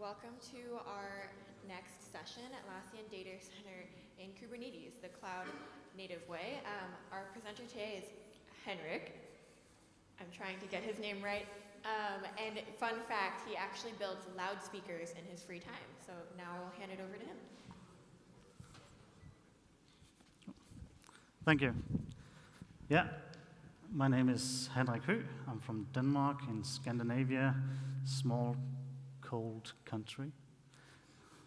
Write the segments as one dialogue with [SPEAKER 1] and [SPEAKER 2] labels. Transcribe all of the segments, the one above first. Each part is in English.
[SPEAKER 1] Welcome to our next session, Atlassian Data Center in Kubernetes, the cloud native way. Our presenter today is Henrik. I'm trying to get his name right. And fun fact, he actually builds loudspeakers in his free time. So now I'll hand it over to him.
[SPEAKER 2] Thank you. Yeah, my name is Henrik Høgh. I'm from Denmark in Scandinavia, small, cold country.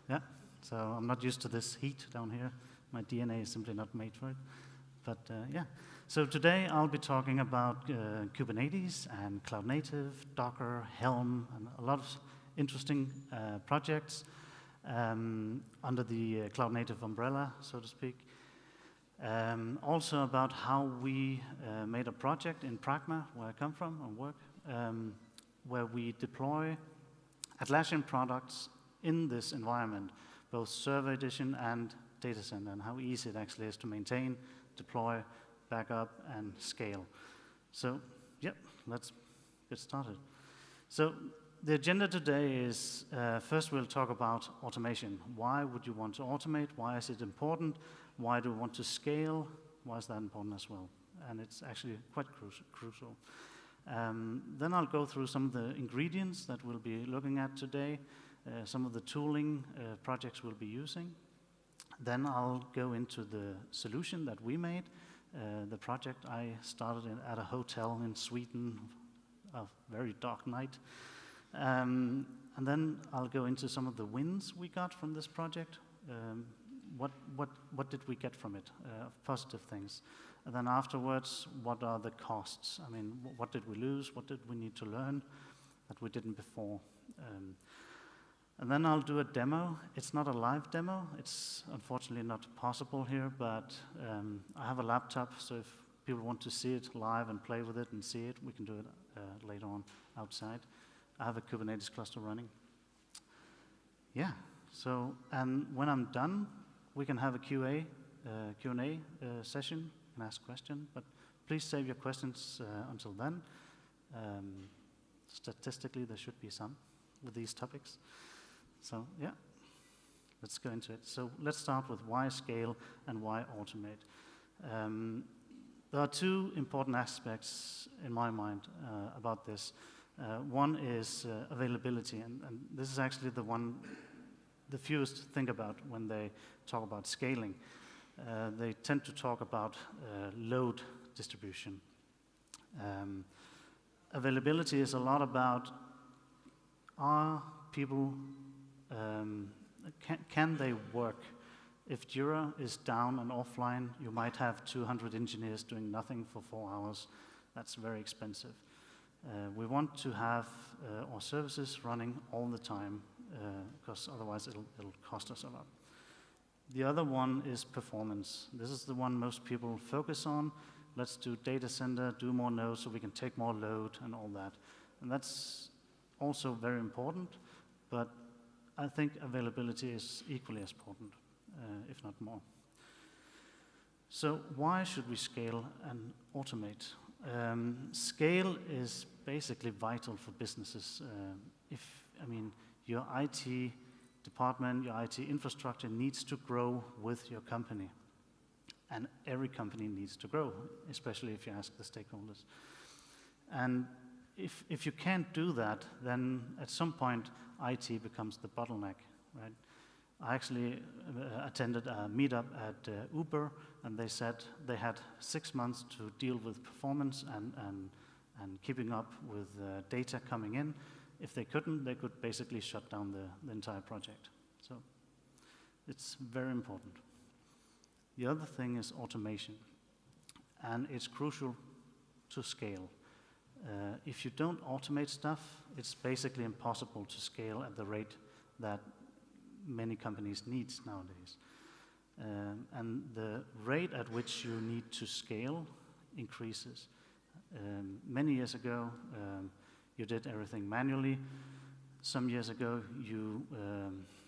[SPEAKER 2] Yeah, so I'm not used to this heat down here. My DNA is simply not made for it. But yeah, so today I'll be talking about Kubernetes and cloud native, Docker, Helm, and a lot of interesting projects under the cloud native umbrella, so to speak. Also about how we made a project in Praqma, where I come from and work, where we deploy Atlassian products in this environment, both server edition and data center, and how easy it actually is to maintain, deploy, back up, and scale. So, yep, let's get started. So, the agenda today is, first we'll talk about automation. Why would you want to automate? Why is it important? Why do we want to scale? Why is that important as well? And it's actually quite crucial. Then I'll go through some of the ingredients that we'll be looking at today, some of the tooling projects we'll be using. Then I'll go into the solution that we made, the project I started at a hotel in Sweden, a very dark night. And then I'll go into some of the wins we got from this project. What did we get from it? Positive things. And then afterwards, what are the costs? I mean, what did we lose? What did we need to learn that we didn't before? And then I'll do a demo. It's not a live demo. It's unfortunately not possible here, but I have a laptop, so if people want to see it live and play with it and see it, we can do it later on outside. I have a Kubernetes cluster running. Yeah, so, and when I'm done, we can have a Q&A session and ask questions, but please save your questions until then. Statistically, there should be some with these topics. So, yeah, let's go into it. So let's start with why scale and why automate. There are two important aspects in my mind about this. One is availability, and this is actually the one the fewest think about when they talk about scaling. They tend to talk about load distribution. Availability is a lot about, are people, can they work? If Jira is down and offline, you might have 200 engineers doing nothing for 4 hours. That's very expensive. We want to have our services running all the time, because otherwise it'll cost us a lot. The other one is performance. This is the one most people focus on. Let's do data center, do more nodes so we can take more load and all that. And that's also very important, but I think availability is equally as important, if not more. So why should we scale and automate? Scale is basically vital for businesses. Your IT department, your IT infrastructure needs to grow with your company. And every company needs to grow, especially if you ask the stakeholders. And if you can't do that, then at some point, IT becomes the bottleneck, right? I actually attended a meetup at Uber, and they said they had 6 months to deal with performance and keeping up with data coming in. If they couldn't, they could basically shut down the entire project. So it's very important. The other thing is automation, and it's crucial to scale. If you don't automate stuff, it's basically impossible to scale at the rate that many companies need nowadays. And the rate at which you need to scale increases. Many years ago, you did everything manually. Some years ago, you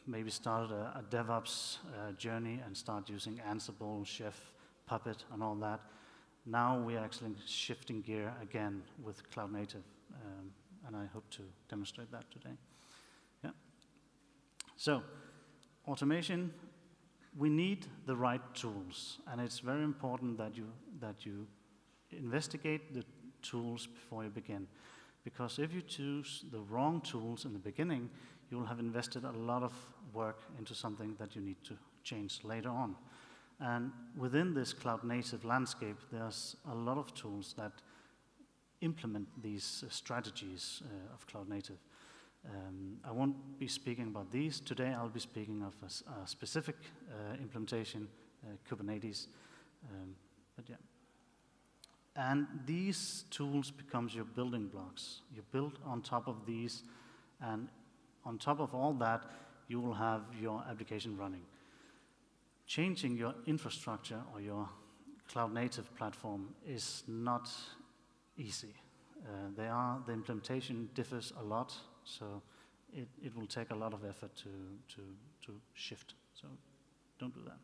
[SPEAKER 2] maybe started a DevOps journey and start using Ansible, Chef, Puppet, and all that. Now we're actually shifting gear again with cloud native, and I hope to demonstrate that today. Yeah. So, automation, we need the right tools, and it's very important that you investigate the tools before you begin. Because if you choose the wrong tools in the beginning, you will have invested a lot of work into something that you need to change later on. And within this cloud-native landscape, there's a lot of tools that implement these strategies of cloud-native. I won't be speaking about these. Today I'll be speaking of a specific implementation, Kubernetes. But yeah. And these tools becomes your building blocks. You build on top of these, and on top of all that, you will have your application running. Changing your infrastructure or your cloud-native platform is not easy. The implementation differs a lot, so it will take a lot of effort to shift. So don't do that.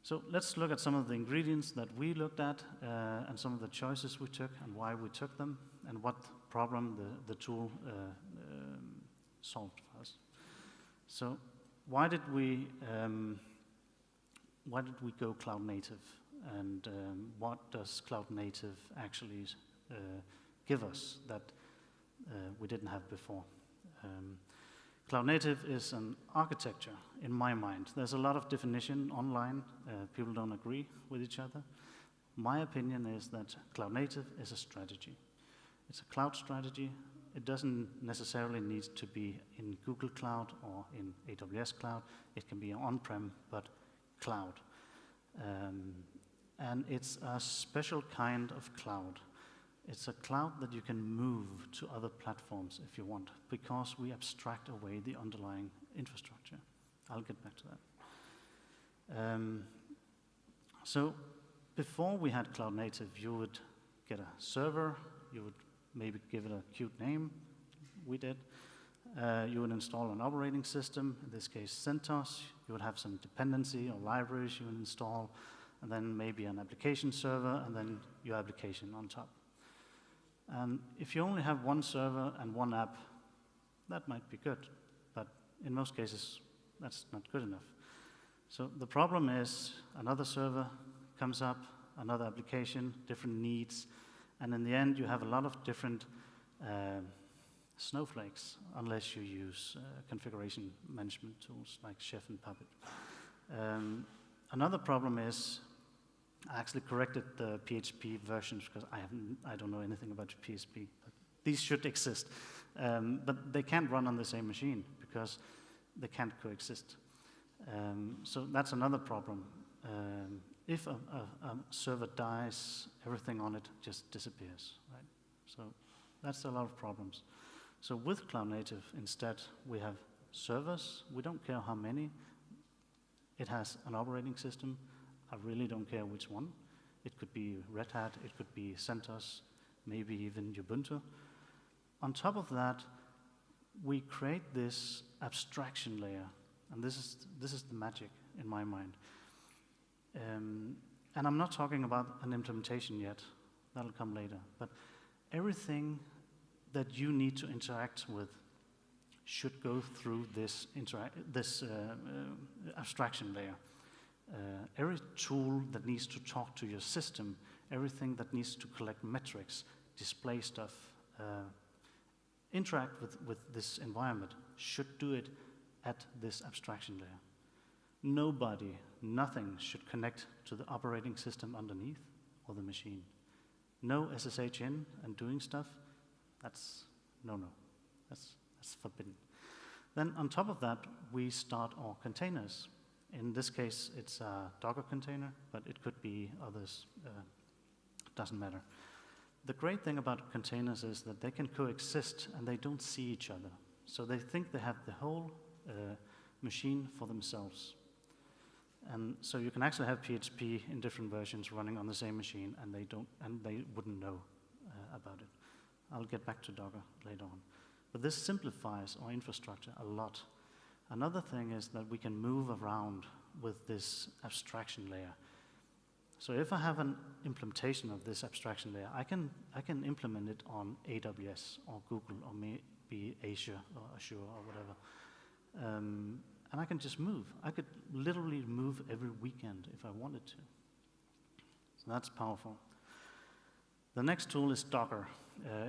[SPEAKER 2] So let's look at some of the ingredients that we looked at and some of the choices we took and why we took them and what problem the tool solved for us. So why did we go cloud native, and what does cloud native actually give us that we didn't have before? Cloud native is an architecture, in my mind. There's a lot of definition online. People don't agree with each other. My opinion is that cloud native is a strategy. It's a cloud strategy. It doesn't necessarily need to be in Google Cloud or in AWS Cloud. It can be on-prem, but cloud. And it's a special kind of cloud. It's a cloud that you can move to other platforms if you want, because we abstract away the underlying infrastructure. I'll get back to that. So before we had cloud native, you would get a server, you would maybe give it a cute name. We did. You would install an operating system, in this case CentOS. You would have some dependency or libraries you would install, and then maybe an application server, and then your application on top. And if you only have one server and one app, that might be good, but in most cases, that's not good enough. So the problem is another server comes up, another application, different needs, and in the end, you have a lot of different snowflakes, unless you use configuration management tools like Chef and Puppet. Another problem is, I actually corrected the PHP versions because I don't know anything about PHP. But these should exist, but they can't run on the same machine because they can't coexist. So that's another problem. If a server dies, everything on it just disappears, right? So that's a lot of problems. So with Cloud Native, instead, we have servers. We don't care how many. It has an operating system. I really don't care which one. It could be Red Hat, it could be CentOS, maybe even Ubuntu. On top of that, we create this abstraction layer, and this is the magic in my mind. And I'm not talking about an implementation yet. That'll come later. But everything that you need to interact with should go through this abstraction layer. Every tool that needs to talk to your system, everything that needs to collect metrics, display stuff, interact with this environment should do it at this abstraction layer. Nobody, nothing should connect to the operating system underneath or the machine. No SSH in and doing stuff, that's no. That's forbidden. Then on top of that, we start our containers. In this case, it's a Docker container, but it could be others, doesn't matter. The great thing about containers is that they can coexist and they don't see each other. So they think they have the whole machine for themselves. And so you can actually have PHP in different versions running on the same machine, and they wouldn't know about it. I'll get back to Docker later on. But this simplifies our infrastructure a lot. Another thing is that we can move around with this abstraction layer. So if I have an implementation of this abstraction layer, I can implement it on AWS or Google or maybe Azure or whatever. And I can just move. I could literally move every weekend if I wanted to. So that's powerful. The next tool is Docker.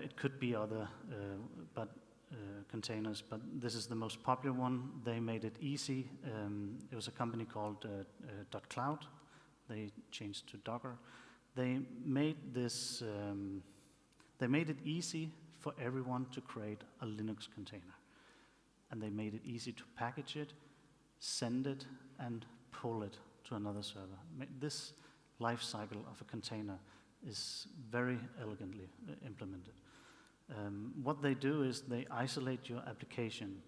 [SPEAKER 2] It could be other containers, but this is the most popular one. They made it easy. It was a company called .cloud. They changed to Docker. They made this. They made it easy for everyone to create a Linux container, and they made it easy to package it, send it, and pull it to another server. This life cycle of a container is very elegantly implemented. What they do is they isolate your application.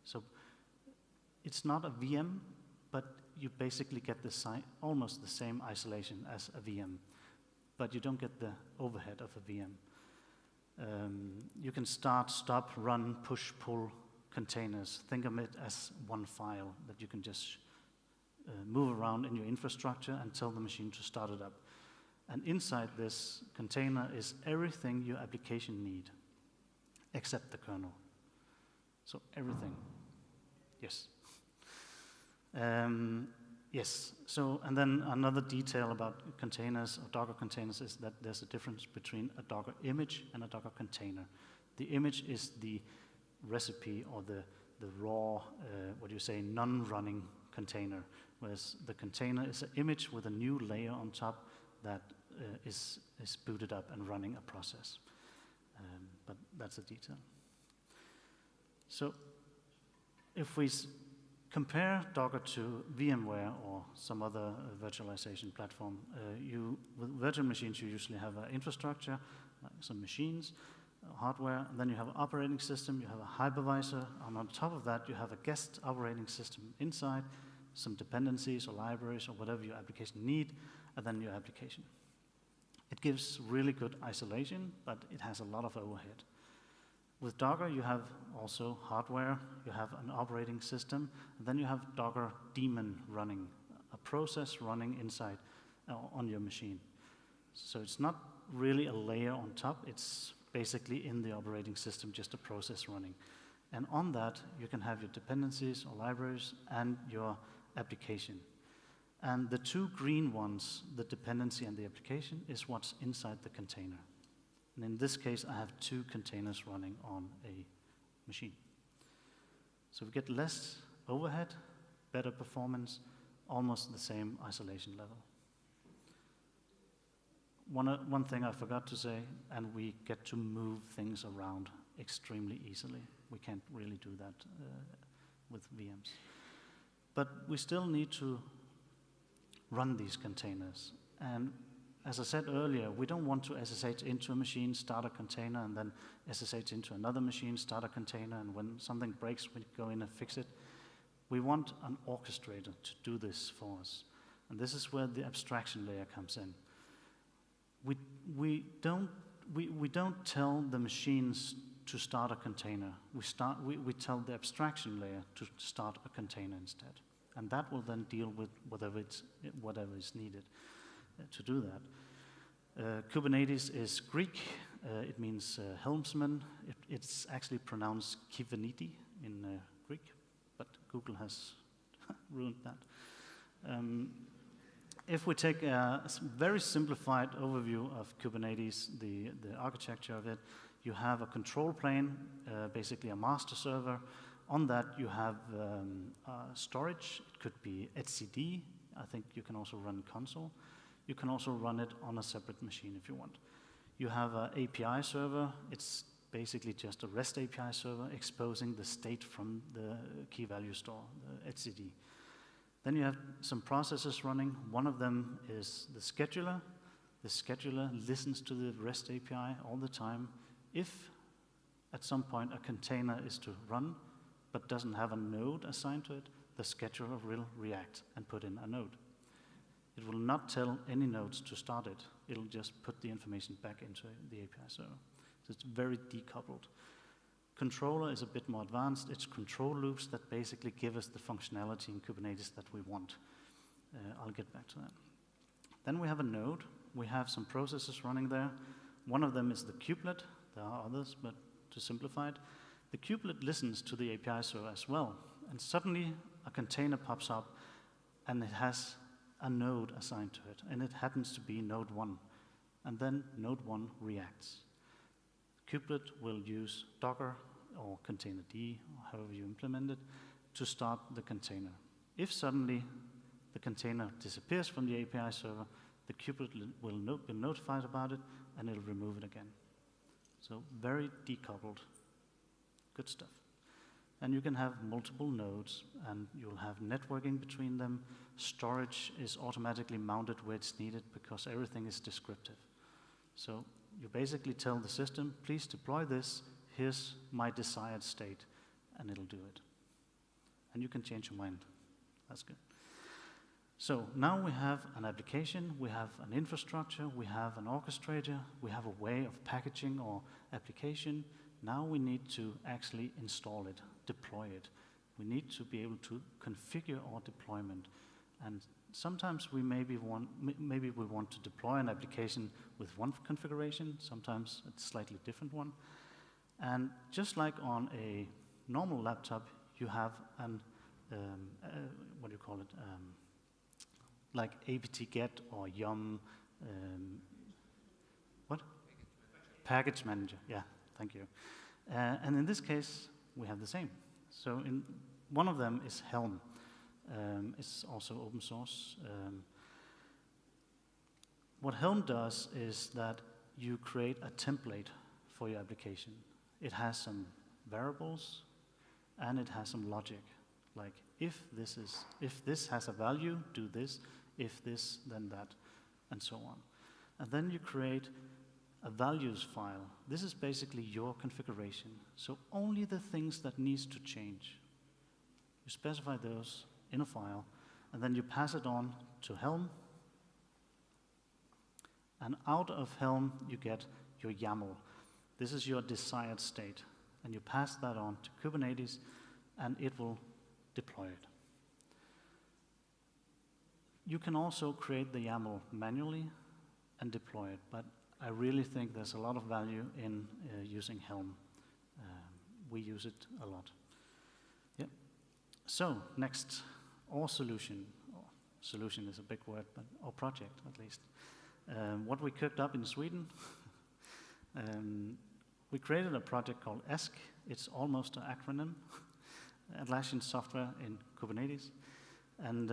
[SPEAKER 2] So it's not a VM, but you basically get almost the same isolation as a VM, but you don't get the overhead of a VM. You can start, stop, run, push, pull containers. Think of it as one file that you can just move around in your infrastructure and tell the machine to start it up. And inside this container is everything your application need, except the kernel. So everything. Yes. Yes. So, and then another detail about containers or Docker containers is that there's a difference between a Docker image and a Docker container. The image is the recipe or the raw, non-running container, whereas the container is an image with a new layer on top that is booted up and running a process. But that's a detail. So if we compare Docker to VMware or some other virtualization platform, with virtual machines you usually have an infrastructure, like some machines, hardware, and then you have an operating system, you have a hypervisor, and on top of that you have a guest operating system inside, some dependencies or libraries or whatever your application need, and then your application. It gives really good isolation, but it has a lot of overhead. With Docker, you have also hardware, you have an operating system, and then you have Docker daemon running, a process running inside on your machine. So it's not really a layer on top, it's basically in the operating system, just a process running. And on that, you can have your dependencies or libraries and your application. And the two green ones, the dependency and the application, is what's inside the container. And in this case, I have two containers running on a machine. So we get less overhead, better performance, almost the same isolation level. One thing I forgot to say, and we get to move things around extremely easily. We can't really do that with VMs. But we still need to run these containers. And as I said earlier, we don't want to SSH into a machine, start a container, and then SSH into another machine, start a container, and when something breaks, we go in and fix it. We want an orchestrator to do this for us. And this is where the abstraction layer comes in. We don't tell the machines to start a container. We tell the abstraction layer to start a container instead. And that will then deal with whatever is needed to do that. Kubernetes is Greek. It means helmsman. It's actually pronounced Kivaniti in Greek, but Google has ruined that. If we take a very simplified overview of Kubernetes, the architecture of it, you have a control plane, basically a master server. On that, you have storage. It could be etcd. I think you can also run console. You can also run it on a separate machine if you want. You have an API server. It's basically just a REST API server exposing the state from the key value store, the etcd. Then you have some processes running. One of them is the scheduler. The scheduler listens to the REST API all the time. If at some point a container is to run, but doesn't have a node assigned to it, the scheduler will react and put in a node. It will not tell any nodes to start it. It'll just put the information back into the API server. So it's very decoupled. Controller is a bit more advanced. It's control loops that basically give us the functionality in Kubernetes that we want. I'll get back to that. Then we have a node. We have some processes running there. One of them is the kubelet. There are others, but to simplify it. The kubelet listens to the API server as well, and suddenly a container pops up and it has a node assigned to it, and it happens to be node 1. And then node 1 reacts. Kubelet will use Docker or containerd, or however you implement it, to start the container. If suddenly the container disappears from the API server, the kubelet will be notified about it, and it'll remove it again. So very decoupled. Good stuff. And you can have multiple nodes, and you'll have networking between them. Storage is automatically mounted where it's needed because everything is descriptive. So you basically tell the system, please deploy this, here's my desired state, and it'll do it. And you can change your mind. That's good. So now we have an application, we have an infrastructure, we have an orchestrator, we have a way of packaging our application. Now we need to actually install it, deploy it. We need to be able to configure our deployment. And sometimes we maybe we want to deploy an application with one configuration, sometimes a slightly different one. And just like on a normal laptop, you have an, what do you call it, like apt-get or yum, what? Package manager, yeah, thank you. And in this case, we have the same. So one of them is Helm. It's also open source. What Helm does is that you create a template for your application. It has some variables and it has some logic, like if this has a value, do this, if this, then that, and so on. And then you create a values file. This is basically your configuration. So only the things that needs to change. You specify those in a file, and then you pass it on to Helm. And out of Helm, you get your YAML. This is your desired state. And you pass that on to Kubernetes, and it will deploy it. You can also create the YAML manually and deploy it, but I really think there's a lot of value in using Helm. We use it a lot. Yep. So next, our solution. Solution is a big word, but our project at least. What we cooked up in Sweden, we created a project called ESK. It's almost an acronym, Atlassian Software in Kubernetes. And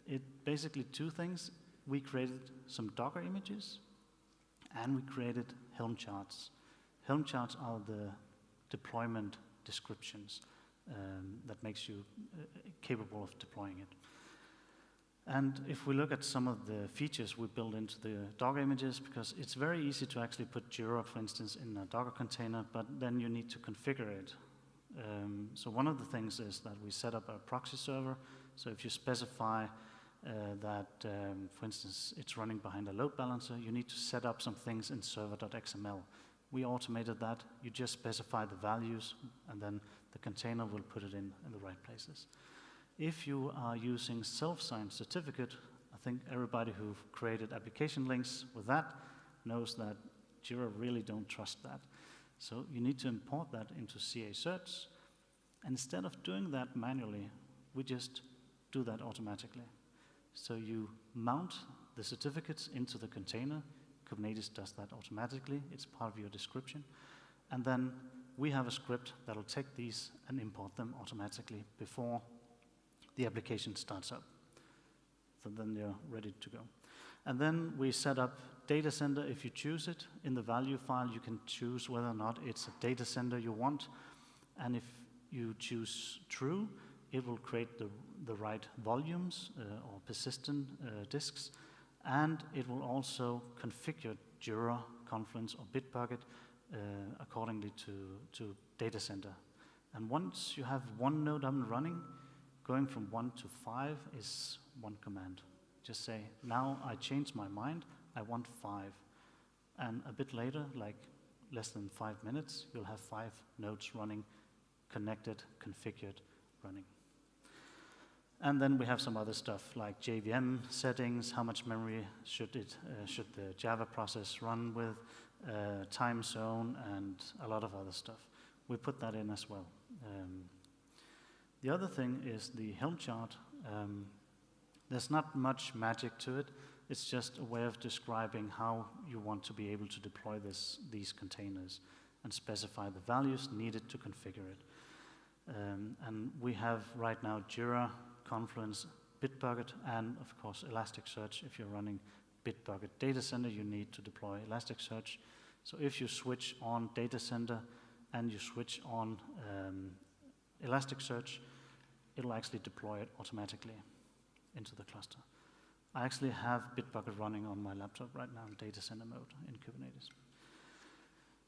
[SPEAKER 2] it basically two things. We created some Docker images, and we created Helm Charts. Helm Charts are the deployment descriptions that makes you capable of deploying it. And if we look at some of the features we built into the Docker images, because it's very easy to actually put Jira, for instance, in a Docker container, but then you need to configure it. So one of the things is that we set up a proxy server. So if you specify that, for instance, it's running behind a load balancer, you need to set up some things in server.xml. We automated that. You just specify the values, and then the container will put it in the right places. If you are using self-signed certificate, I think everybody who've created application links with that knows that Jira really don't trust that. So you need to import that into CA certs. And instead of doing that manually, we just do that automatically. So you mount the certificates into the container. Kubernetes does that automatically. It's part of your description. And then we have a script that'll take these and import them automatically before the application starts up. So then they're ready to go. And then we set up data center if you choose it. In the value file, you can choose whether or not it's a data center you want. And if you choose true, it will create the right volumes or persistent disks. And it will also configure Jira, Confluence, or Bitbucket accordingly to data center. And once you have one node up and running, going from 1 to 5 is one command. Just say, now I changed my mind, I want 5. And a bit later, like less than 5 minutes, you'll have 5 nodes running, connected, configured, running. And then we have some other stuff like JVM settings, how much memory should the Java process run with, time zone, and a lot of other stuff. we put that in as well. The other thing is the Helm chart. There's not much magic to it. It's just a way of describing how you want to be able to deploy these containers and specify the values needed to configure it. And we have right now Jira, Confluence, Bitbucket, and of course Elasticsearch. If you're running Bitbucket Data Center, you need to deploy Elasticsearch. So if you switch on Data Center and you switch on Elasticsearch, it'll actually deploy it automatically into the cluster. I actually have Bitbucket running on my laptop right now in data center mode in Kubernetes.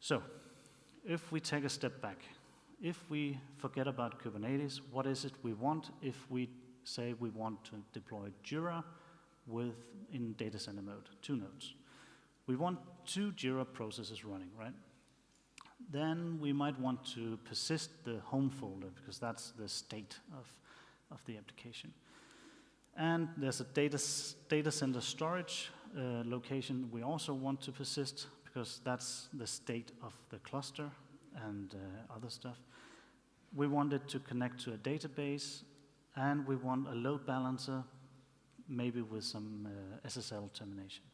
[SPEAKER 2] So, if we take a step back, if we forget about Kubernetes, what is it we want if we say we want to deploy Jira in data center mode, 2 nodes? We want 2 Jira processes running, right? Then we might want to persist the home folder because that's the state of the application. And there's a data center storage location we also want to persist because that's the state of the cluster and other stuff. We want it to connect to a database, and we want a load balancer, maybe with some SSL termination.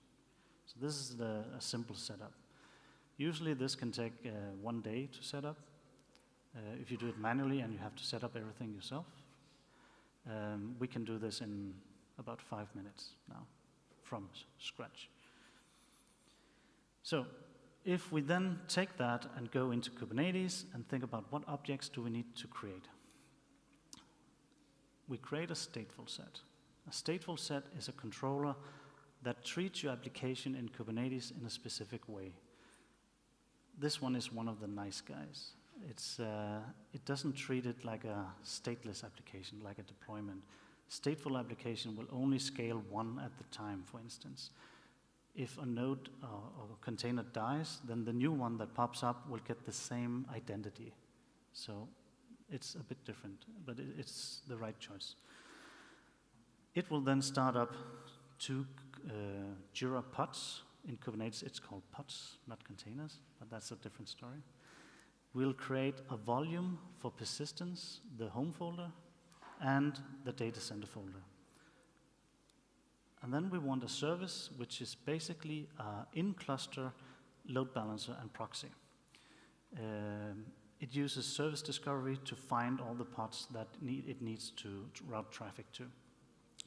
[SPEAKER 2] So this is a simple setup. Usually this can take 1 day to set up. If you do it manually and you have to set up everything yourself, we can do this in about 5 minutes now from scratch. So if we then take that and go into Kubernetes and think about what objects do we need to create, we create a stateful set. A stateful set is a controller that treats your application in Kubernetes in a specific way. This one is one of the nice guys. It doesn't treat it like a stateless application, like a deployment. Stateful application will only scale 1 at the time, for instance. If a node or container dies, then the new one that pops up will get the same identity. So it's a bit different, but it's the right choice. It will then start up 2 Jira pods. In Kubernetes, it's called pods, not containers, but that's a different story. We'll create a volume for persistence, the home folder, and the data center folder. And then we want a service, which is basically in-cluster load balancer and proxy. It uses service discovery to find all the pods that it needs to route traffic to.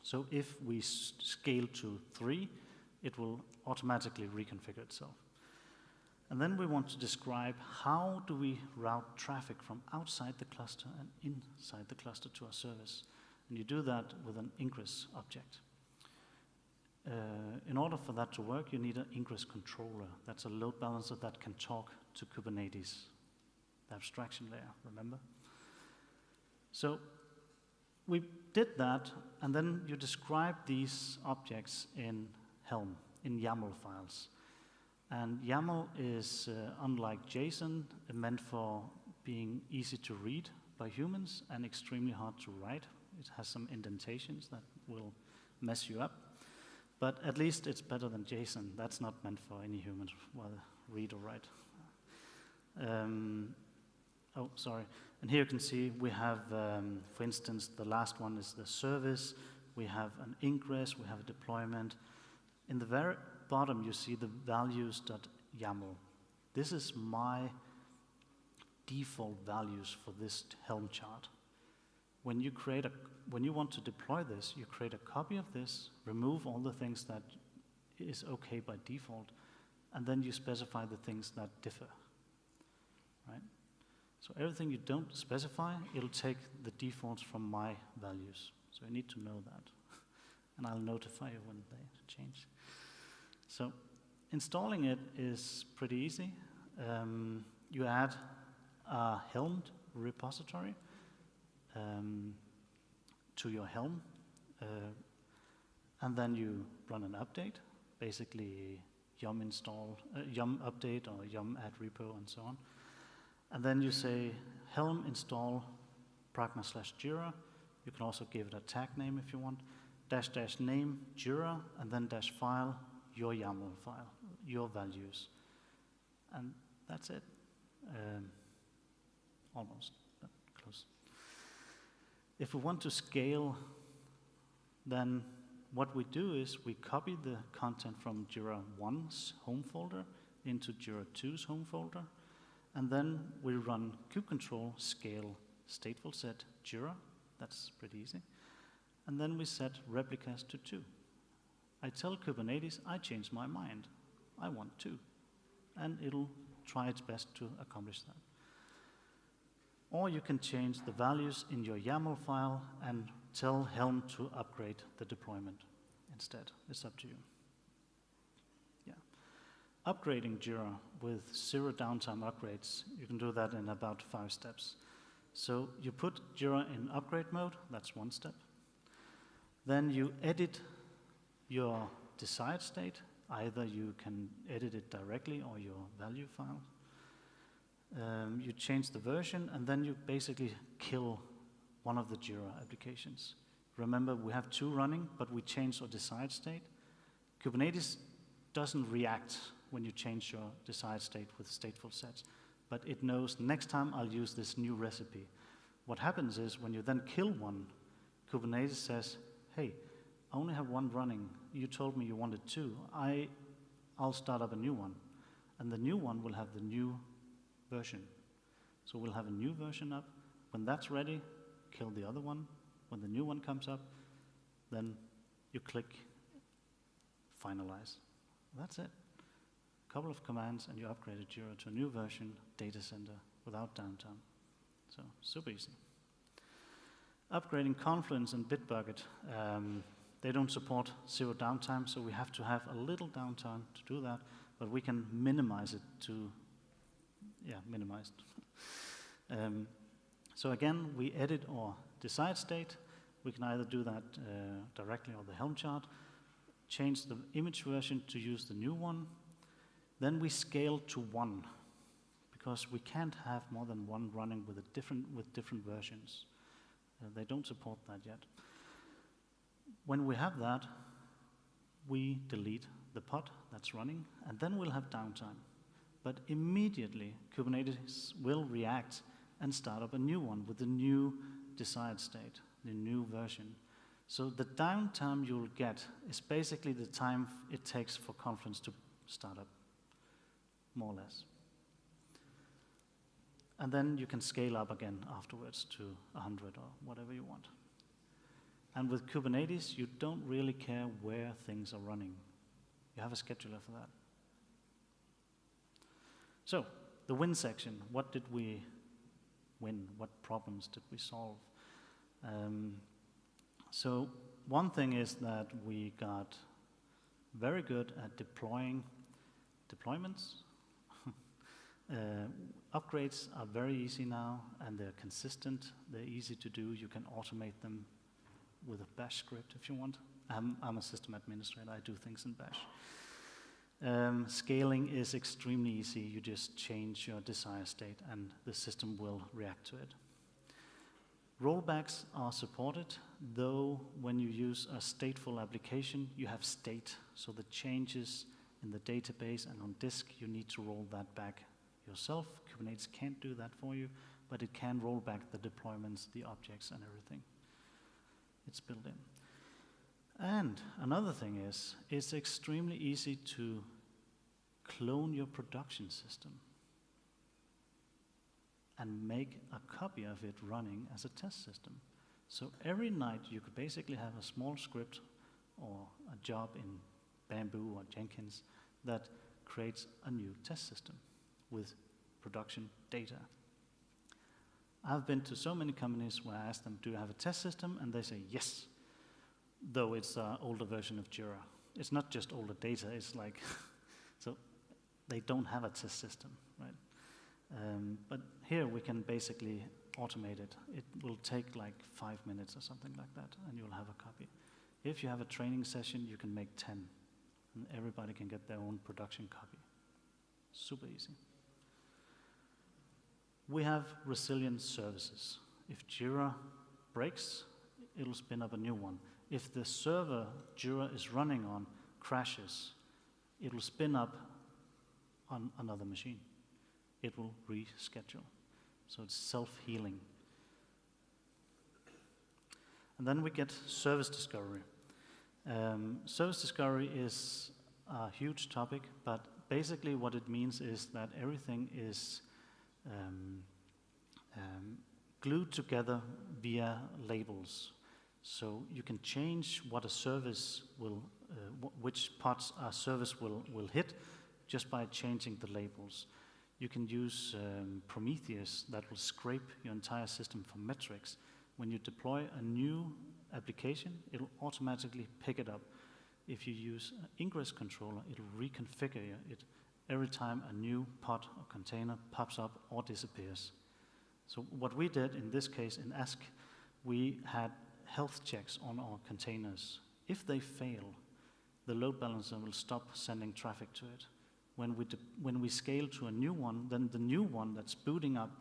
[SPEAKER 2] So if we scale to 3, it will automatically reconfigure itself. And then we want to describe how do we route traffic from outside the cluster and inside the cluster to our service. And you do that with an ingress object. In order for that to work, you need an ingress controller. That's a load balancer that can talk to Kubernetes, the abstraction layer, remember? So we did that, and then you describe these objects in Helm, in YAML files. And YAML is, unlike JSON, meant for being easy to read by humans and extremely hard to write. It has some indentations that will mess you up. But at least it's better than JSON. That's not meant for any humans, whether read or write. Oh, sorry. And here you can see we have, for instance, the last one is the service. We have an ingress, we have a deployment. In the very bottom, you see the values.yaml. This is my default values for this Helm chart. When you want to deploy this, you create a copy of this, remove all the things that is okay by default, and then you specify the things that differ, right? So everything you don't specify, it'll take the defaults from my values. So you need to know that, and I'll notify you when they change. So installing it is pretty easy. You add a Helm repository to your Helm, and then you run an update, basically yum install, yum update or yum add repo and so on. And then you say Helm install Praqma/Jira. You can also give it a tag name if you want, -- name Jira, and then -file your YAML file, your values. And that's it. almost close. If we want to scale, then what we do is we copy the content from Jira 1's home folder into Jira 2's home folder, and then we run kubectl scale stateful set Jira. That's pretty easy. And then we set replicas to 2. I tell Kubernetes I changed my mind. I want 2. And it'll try its best to accomplish that. Or you can change the values in your YAML file and tell Helm to upgrade the deployment instead. It's up to you. Yeah. Upgrading Jira with 0 downtime upgrades, you can do that in about 5 steps. So you put Jira in upgrade mode, that's 1 step. Then you edit your desired state. Either you can edit it directly or your value file. You change the version, and then you basically kill one of the Jira applications. Remember, we have 2 running, but we change our desired state. Kubernetes doesn't react when you change your desired state with stateful sets, but it knows next time I'll use this new recipe. What happens is when you then kill one, Kubernetes says, hey, I only have 1 running. You told me you wanted 2. I'll start up a new one. And the new one will have the new version. So we'll have a new version up. When that's ready, kill the other one. When the new one comes up, then you click finalize. That's it. A couple of commands and you upgraded Jira to a new version, data center, without downtime. So super easy. Upgrading Confluence and Bitbucket. They don't support 0 downtime, so we have to have a little downtime to do that, but we can minimize it to, minimized. So again, we edit our desired state. We can either do that directly or the Helm chart, change the image version to use the new one. Then we scale to 1, because we can't have more than 1 running with different versions. They don't support that yet. When we have that, we delete the pod that's running, and then we'll have downtime. But immediately, Kubernetes will react and start up a new one with the new desired state, the new version. So the downtime you'll get is basically the time it takes for Confluence to start up, more or less. And then you can scale up again afterwards to 100 or whatever you want. And with Kubernetes, you don't really care where things are running. You have a scheduler for that. So, the win section. What did we win? What problems did we solve? So, one thing is that we got very good at deploying deployments. Upgrades are very easy now, and they're consistent. They're easy to do. You can automate them with a bash script if you want. I'm a system administrator. I do things in bash. Scaling is extremely easy. You just change your desired state, and the system will react to it. Rollbacks are supported, though when you use a stateful application, you have state. So the changes in the database and on disk, you need to roll that back yourself. Kubernetes can't do that for you, but it can roll back the deployments, the objects, and everything. It's built in. And another thing is, it's extremely easy to clone your production system and make a copy of it running as a test system. So every night you could basically have a small script or a job in Bamboo or Jenkins that creates a new test system with production data. I've been to so many companies where I ask them, do you have a test system? And they say, yes, though it's an older version of Jira. It's not just older data, it's like, so they don't have a test system, right? But here we can basically automate it. It will take like 5 minutes or something like that, and you'll have a copy. If you have a training session, you can make 10, and everybody can get their own production copy. Super easy. We have resilient services. If Jira breaks, it'll spin up a new one. If the server Jira is running on crashes, it'll spin up on another machine. It will reschedule. So it's self-healing. And then we get service discovery. Service discovery is a huge topic, but basically what it means is that everything is glued together via labels. So you can change what a service will, which parts a service will hit just by changing the labels. You can use Prometheus that will scrape your entire system for metrics. When you deploy a new application, it'll automatically pick it up. If you use an ingress controller, it'll reconfigure it every time a new pod or container pops up or disappears. So what we did in this case in Ask, we had health checks on our containers. If they fail, the load balancer will stop sending traffic to it. When we scale to a new one, then the new one that's booting up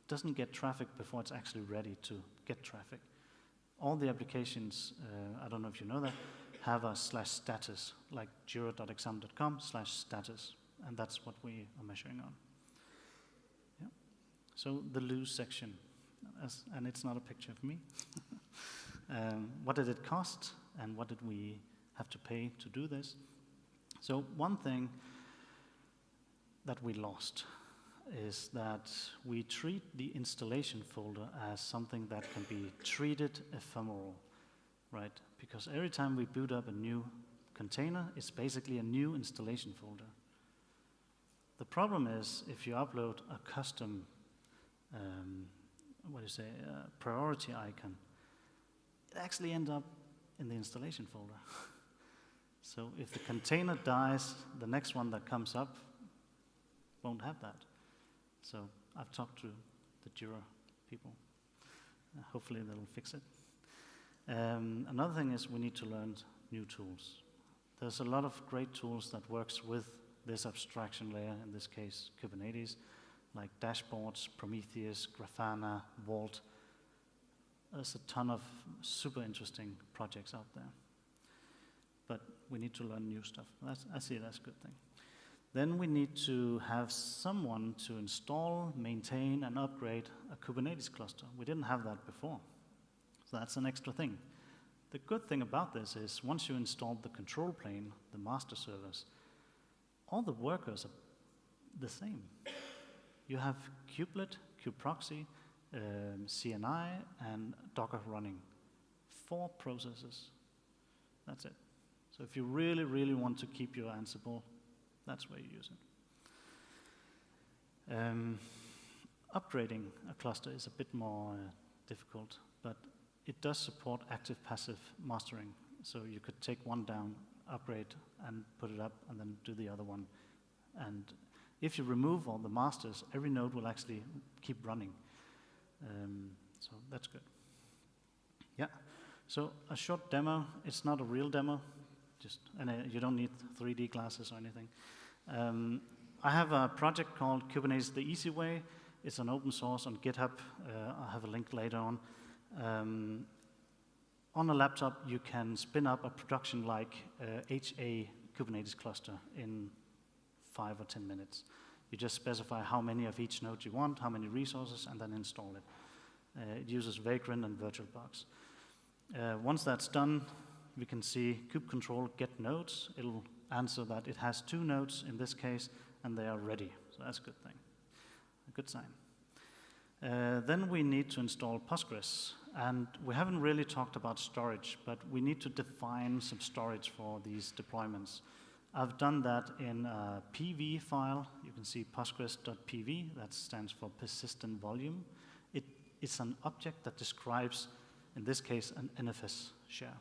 [SPEAKER 2] doesn't get traffic before it's actually ready to get traffic. All the applications, I don't know if you know that, have a /status, like jira.exam.com/status, and that's what we are measuring on. Yeah. So the lose section, and it's not a picture of me. What did it cost, and what did we have to pay to do this? So one thing that we lost is that we treat the installation folder as something that can be treated ephemeral, right? Because every time we boot up a new container, it's basically a new installation folder. The problem is if you upload a custom, priority icon, it actually ends up in the installation folder. So if the container dies, the next one that comes up won't have that. So I've talked to the Jira people. Hopefully they'll fix it. Another thing is we need to learn new tools. There's a lot of great tools that works with this abstraction layer, in this case Kubernetes, like dashboards, Prometheus, Grafana, Vault. There's a ton of super interesting projects out there. But we need to learn new stuff. I see that's a good thing. Then we need to have someone to install, maintain, and upgrade a Kubernetes cluster. We didn't have that before. So that's an extra thing. The good thing about this is once you install the control plane, the master servers, all the workers are the same. You have kubelet, kubeproxy, CNI, and Docker running. 4 processes. That's it. So if you really, really want to keep your Ansible, that's where you use it. Upgrading a cluster is a bit more difficult, but it does support active-passive mastering. So you could take one down, upgrade, and put it up, and then do the other one. And if you remove all the masters, every node will actually keep running. So that's good. Yeah. So a short demo. It's not a real demo. And you don't need 3D glasses or anything. I have a project called Kubernetes the Easy Way. It's an open source on GitHub. I'll have a link later on. On a laptop, you can spin up a production-like HA Kubernetes cluster in 5 or 10 minutes. You just specify how many of each node you want, how many resources, and then install it. It uses Vagrant and VirtualBox. Once that's done, we can see kube control get nodes. It'll answer that it has 2 nodes in this case, and they are ready. So that's a good thing, a good sign. Then we need to install Postgres. And we haven't really talked about storage, but we need to define some storage for these deployments. I've done that in a PV file. You can see postgres.pv. That stands for persistent volume. It's an object that describes, in this case, an NFS share.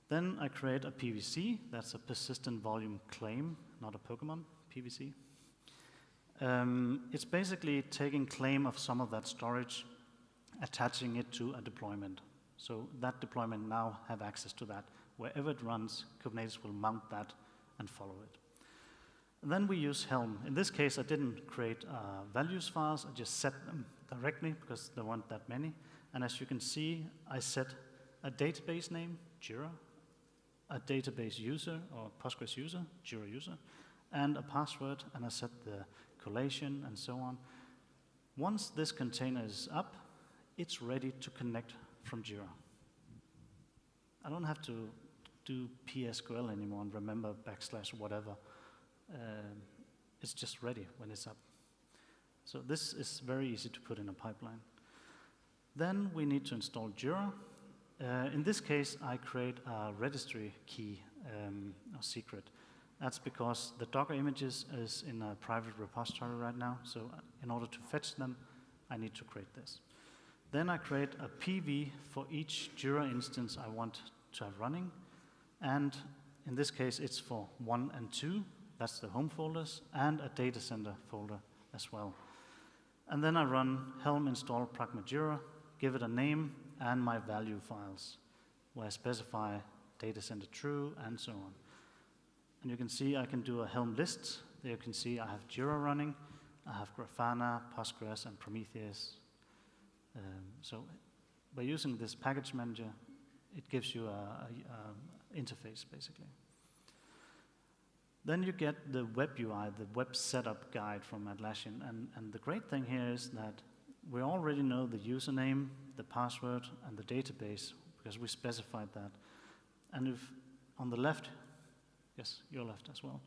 [SPEAKER 2] Then I create a PVC. That's a persistent volume claim, not a Pokemon, PVC. It's basically taking claim of some of that storage, attaching it to a deployment. So that deployment now have access to that. Wherever it runs, Kubernetes will mount that and follow it. And then we use Helm. In this case, I didn't create values files. I just set them directly because there weren't that many. And as you can see, I set a database name, Jira, a database user or Postgres user, Jira user, and a password, and I set the collation and so on. Once this container is up, it's ready to connect from Jira. I don't have to do PSQL anymore and remember / whatever. It's just ready when it's up. So this is very easy to put in a pipeline. Then we need to install Jira. In this case, I create a registry key, or secret. That's because the Docker images is in a private repository right now, so in order to fetch them, I need to create this. Then I create a PV for each Jira instance I want to have running, and in this case, it's for 1 and 2, that's the home folders, and a data center folder as well. And then I run helm install Praqma Jira, give it a name, and my value files, where I specify data center true, and so on. And you can see I can do a Helm list. There you can see I have Jira running, I have Grafana, Postgres, and Prometheus. So by using this package manager, it gives you a interface, basically. Then you get the web UI, the web setup guide from Atlassian. And the great thing here is that we already know the username, the password, and the database, because we specified that. And if on the left, yes, your left as well,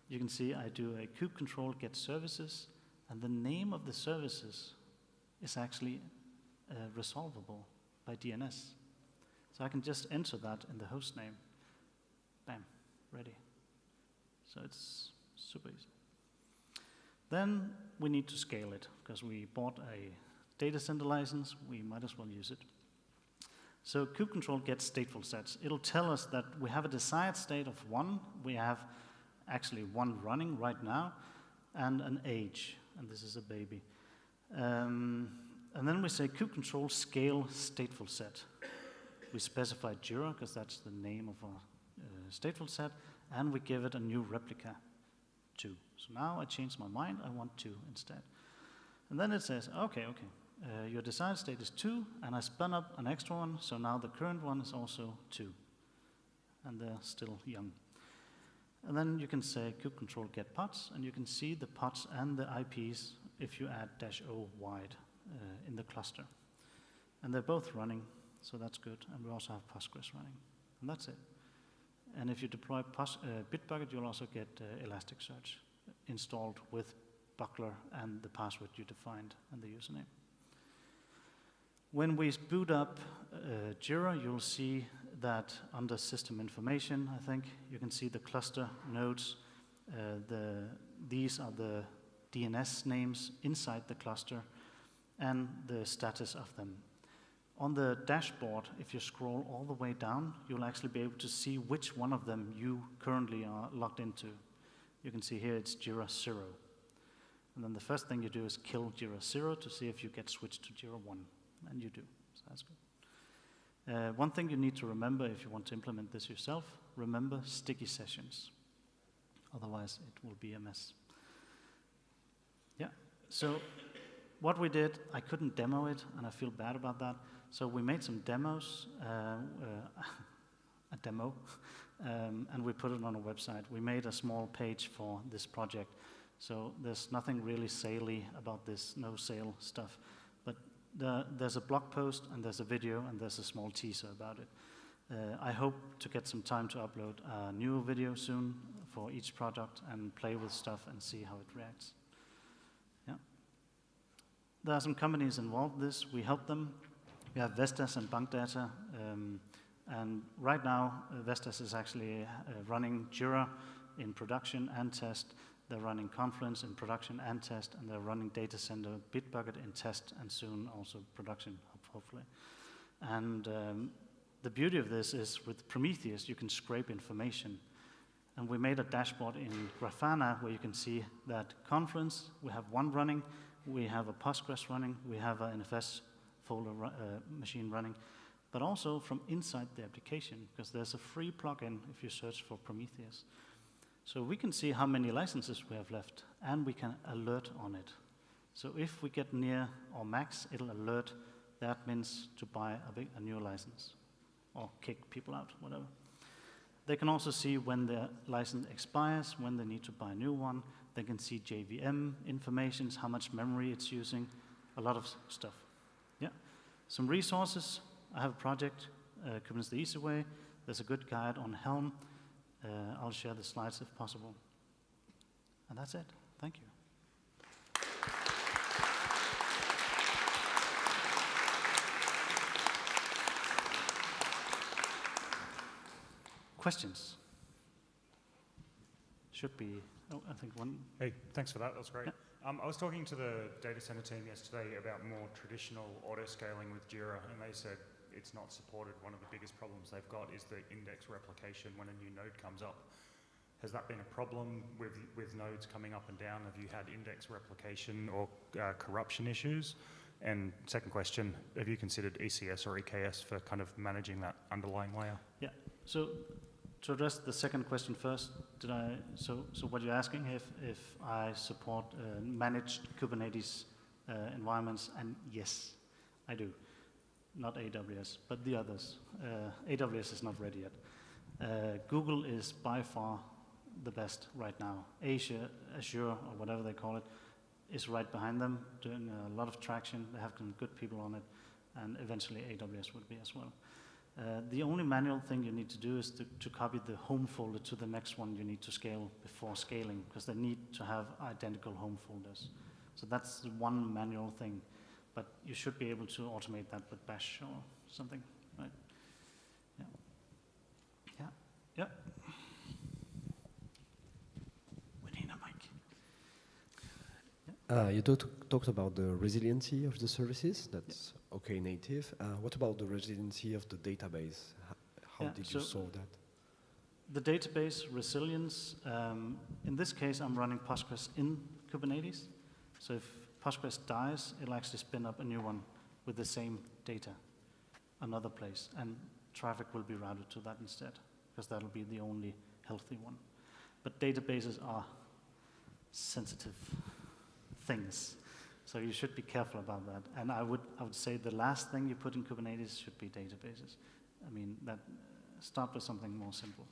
[SPEAKER 2] you can see I do a kube-control get services, and the name of the services is actually resolvable by DNS. So I can just enter that in the host name. Bam, ready. So it's super easy. Then we need to scale it, because we bought a data center license, we might as well use it. So kube-control gets stateful sets. It'll tell us that we have a desired state of 1. We have actually 1 running right now, and an age, and this is a baby. And then we say kube-control scale stateful set. We specify Jira, because that's the name of our stateful set, and we give it a new replica, 2. So now I change my mind, I want 2 instead. And then it says, okay, your desired state is 2, and I spun up an extra one, so now the current one is also 2. And they're still young. And then you can say kube-control get pods, and you can see the pods and the IPs if you add -o wide in the cluster. And they're both running, so that's good. And we also have Postgres running, and that's it. And if you deploy Bitbucket, you'll also get Elasticsearch installed with Buckler and the password you defined and the username. When we boot up Jira, you'll see that under system information, I think, you can see the cluster nodes. These are the DNS names inside the cluster and the status of them. On the dashboard, if you scroll all the way down, you'll actually be able to see which one of them you currently are logged into. You can see here it's Jira 0. And then the first thing you do is kill Jira 0 to see if you get switched to Jira 1. And you do, so that's good. One thing you need to remember if you want to implement this yourself, remember sticky sessions. Otherwise, it will be a mess. Yeah, so what we did, I couldn't demo it, and I feel bad about that. So we made some demos, a demo, and we put it on a website. We made a small page for this project. So there's nothing really saley about this, no sale stuff. But there's a blog post, and there's a video, and there's a small teaser about it. I hope to get some time to upload a new video soon for each product and play with stuff and see how it reacts. Yeah. There are some companies involved in this. We help them. We have Vestas and Bankdata. And right now, Vestas is actually running Jira in production and test. They're running Confluence in production and test, and they're running Data Center Bitbucket in test, and soon also production, hopefully. And the beauty of this is with Prometheus, you can scrape information. And we made a dashboard in Grafana where you can see that Confluence, we have 1 running, we have a Postgres running, we have an NFS folder machine running, but also from inside the application, because there's a free plugin if you search for Prometheus. So we can see how many licenses we have left, and we can alert on it. So if we get near our max, it'll alert the admins to buy a new license, or kick people out, whatever. They can also see when the license expires, when they need to buy a new one. They can see JVM information, how much memory it's using, a lot of stuff. Yeah. Some resources. I have a project, Kubernetes the Easy Way. There's a good guide on Helm. I'll share the slides if possible. And that's it. Thank you. Questions? Should be, I think one.
[SPEAKER 3] Hey, thanks for that. That was great.
[SPEAKER 2] Yeah.
[SPEAKER 3] I was talking to the data center team yesterday about more traditional auto-scaling with Jira, and they said it's not supported. One of the biggest problems they've got is the index replication when a new node comes up. Has that been a problem with nodes coming up and down? Have you had index replication or corruption issues? And second question, have you considered ECS or EKS for kind of managing that underlying layer?
[SPEAKER 2] Yeah, so to address the second question first, so what you're asking if I support managed Kubernetes environments, and yes, I do. Not AWS, but the others. AWS is not ready yet. Google is by far the best right now. Azure, or whatever they call it, is right behind them, doing a lot of traction. They have some good people on it, and eventually AWS would be as well. The only manual thing you need to do is to copy the home folder to the next one you need to scale before scaling, because they need to have identical home folders. So that's the one manual thing. But you should be able to automate that with Bash or something, right? Yeah. Yeah. Yeah. We need a mic. Yeah.
[SPEAKER 4] You talked about the resiliency of the services. That's okay native. What about the resiliency of the database? How did you solve that?
[SPEAKER 2] The database resilience, in this case, I'm running Postgres in Kubernetes. So if Postgres dies, it'll actually spin up a new one with the same data, another place, and traffic will be routed to that instead, because that'll be the only healthy one. But databases are sensitive things, so you should be careful about that. And I would say the last thing you put in Kubernetes should be databases. I mean, start with something more simple,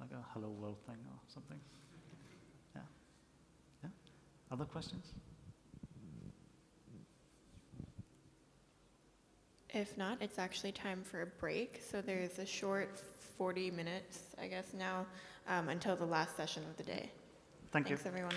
[SPEAKER 2] like a hello world thing or something. Yeah. Yeah. Other questions?
[SPEAKER 1] If not, it's actually time for a break. So there's a short 40 minutes, I guess now, until the last session of the day.
[SPEAKER 2] Thank you.
[SPEAKER 1] Thanks, everyone.